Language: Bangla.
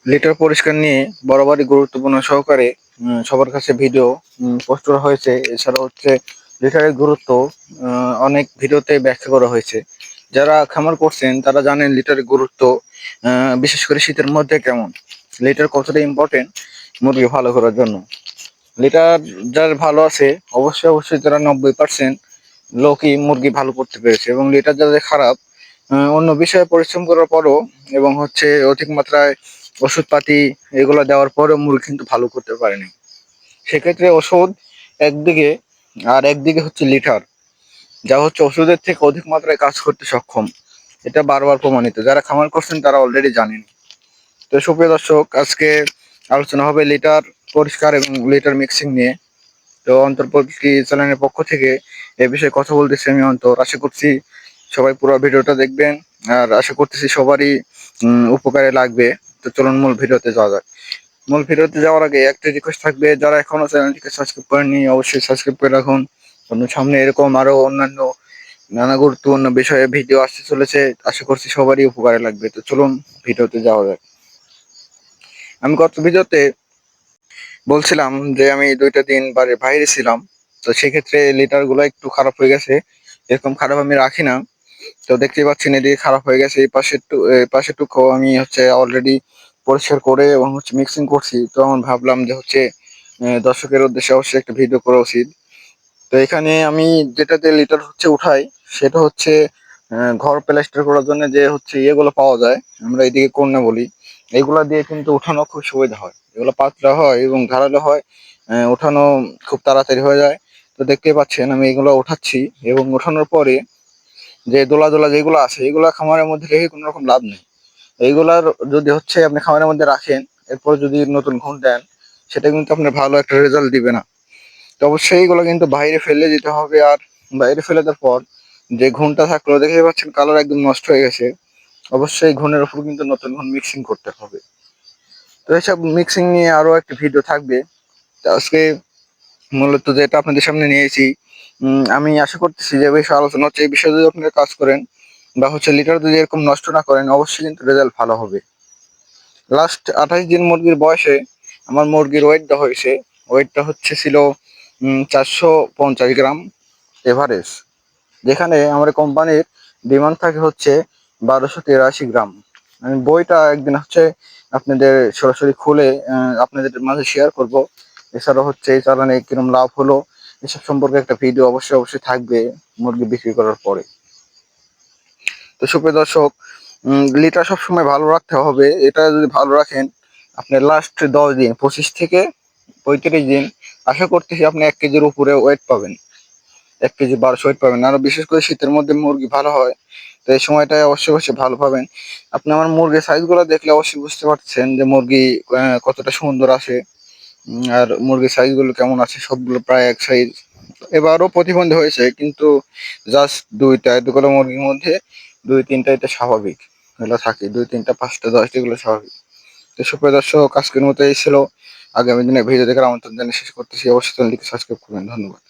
লিটার পরিষ্কার নিয়ে বরাবরই গুরুত্বপূর্ণ সহকারে সবার কাছে ভিডিও পোস্ট করা হয়েছে। এছাড়া হচ্ছে লিটারের গুরুত্ব অনেক ভিডিওতে ব্যাখ্যা করা হয়েছে। যারা খামার করছেন তারা জানেন লিটারের গুরুত্ব, বিশেষ করে শীতের মধ্যে কেমন লিটার কতটা ইম্পর্টেন্ট মুরগি ভালো করার জন্য। লিটার যার ভালো আছে অবশ্যই তারা 90% লোকই মুরগি ভালো করতে পেরেছে, এবং লিটার যাদের খারাপ অন্য বিষয়ে পরিশ্রম করার পরও এবং হচ্ছে অধিক মাত্রায় ওষুধপাতি এগুলো দেওয়ার পরেও মুরগি কিন্তু ভালো করতে পারেনি। সেক্ষেত্রে ওষুধ একদিকে, আর একদিকে হচ্ছে লিটার, যা হচ্ছে ওষুধের থেকে অধিক মাত্রায় কাজ করতে সক্ষম। এটা বারবার প্রমাণিত, যারা খামার করছেন তারা অলরেডি জানেন। তো সুপ্রিয় দর্শক, আজকে আলোচনা হবে লিটার পরিষ্কার এবং লিটার মিক্সিং নিয়ে। তো অন্তর্বর্তী চ্যানেলের পক্ষ থেকে এ বিষয়ে কথা বলতেছি আমি অন্তর। আশা করছি সবাই পুরো ভিডিওটা দেখবেন, আর আশা করতেছি সবারই উপকারে লাগবে। তো চলুন মূল ভিডিওতে যাওয়া যাক। মূল ভিডিওতে যাওয়ার আগে একটা রিকোয়েস্ট থাকবে, যারা এখনো চ্যানেলটিকে সাবস্ক্রাইব করেননি অবশ্যই সাবস্ক্রাইব করে রাখুন, কারণ সামনে এরকম আরো অন্যান্য নানা গুরুত্বপূর্ণ বিষয়ে ভিডিও আসতে চলেছে। আশা করছি সবারই উপকারে লাগবে। তো চলুন ভিডিওতে যাওয়া যাক। আমি গত ভিডিওতে বলছিলাম যে আমি 2টা দিন বাইরে ছিলাম, তো সেক্ষেত্রে লিটার গুলো একটু খারাপ হয়ে গেছে। এরকম খারাপ আমি রাখি না। তো দেখতেই পাচ্ছেন এদিকে খারাপ হয়ে গেছে, এই পাশেরটুকু আমি হচ্ছে অলরেডি পরিষ্কার করে এবং হচ্ছে মিক্সিং করছি। তো আমি ভাবলাম যে হচ্ছে দর্শকের উদ্দেশ্যে অবশ্যই একটা ভিডিও করা উচিত। তো এখানে আমি যেটাতে লিটার হচ্ছে উঠাই সেটা হচ্ছে ঘর প্লাস্টার করার জন্য যে হচ্ছে ইয়েগুলো পাওয়া যায়, আমরা এদিকে কন্যা বলি। এগুলা দিয়ে কিন্তু উঠানো খুব সুবিধা হয়, এগুলো পাতলা হয় এবং ধারালো হয়, উঠানো খুব তাড়াতাড়ি হয়ে যায়। তো দেখতেই পাচ্ছেন আমি এগুলো উঠাচ্ছি, এবং উঠানোর পরে যে দোলা দোলা যেগুলো আছে এগুলা খামারের মধ্যে রেখে কোনো রকম লাভ নেই। এইগুলার যদি হচ্ছে আপনি খামারের মধ্যে রাখেন, এরপর যদি নতুন ঘুণ দেন, সেটা কিন্তু আপনার ভালো একটা রেজাল্ট দিবে না। তো অবশ্যই এইগুলো কিন্তু বাইরে ফেলে দিতে হবে। আর বাইরে ফেলে দেওয়ার পর যে ঘুণটা থাকলো দেখতে পাচ্ছেন কালার একদম নষ্ট হয়ে গেছে, অবশ্যই ঘুণের উপর কিন্তু নতুন ঘুণ মিক্সিং করতে হবে। তো এইসব মিক্সিং নিয়ে আরো একটা ভিডিও থাকবে। তো আজকে মূলত যেটা আপনাদের সামনে নিয়েছি, আমি আশা করতেছি যে বিষয়ে আলোচনা হচ্ছে এই বিষয়ে যদি আপনারা কাজ করেন বা হচ্ছে লিটার যদি এরকম নষ্ট না করেন, অবশ্যই কিন্তু রেজাল্ট ভালো হবে। লাস্ট 28 দিন মুরগির বয়সে আমার মুরগির ওয়েটটা হয়েছে, ওয়েটটা হচ্ছে ছিল 450 গ্রাম এভারেজ, যেখানে আমাদের কোম্পানির ডিমান্ড থাকে হচ্ছে 1283 গ্রাম। আমি বইটা একদিন হচ্ছে আপনাদের সরাসরি খুলে আপনাদের মাঝে শেয়ার করব। এছাড়া হচ্ছে এই চালানে কিরকম লাভ হলো এসব সম্পর্কে একটা ভিডিও অবশ্যই থাকবে মুরগি বিক্রি করার পরে। তো সুপ্রিয় দর্শক, লিটার সবসময় ভালো রাখতে হবে। এটা যদি ভালো রাখেন, আপনি লাস্ট 10 দিন, 25 থেকে 35 দিন আশা করতেছি আপনি 1 কেজির উপরে ওয়েট পাবেন, 1 কেজি 1200 ওয়েট পাবেন। আরো বিশেষ করে শীতের মধ্যে মুরগি ভালো হয়, তো এই সময়টায় অবশ্যই ভালো পাবেন। আপনি আমার মুরগির সাইজগুলো দেখলে অবশ্যই বুঝতে পারছেন যে মুরগি কতটা সুন্দর আছে, আর মুরগির সাইজগুলো কেমন আছে, সবগুলো প্রায় এক সাইজ। এবারও প্রতিবন্ধী হয়েছে, কিন্তু জাস্ট দুইটা, এতগুলো মুরগির মধ্যে 2-3টা এটা স্বাভাবিক, এগুলো থাকে 2-3টা 5টা 10টা, এগুলো স্বাভাবিক। তো সুপ্রিয় দর্শক, আজকের মতো এই ছিল। আগামী দিনে ভিডিও দেখার আমন্ত্রণ জানিয়ে শেষ করতেছি। অবশ্যই চ্যানেলটিকে সাবস্ক্রাইব করবেন। ধন্যবাদ।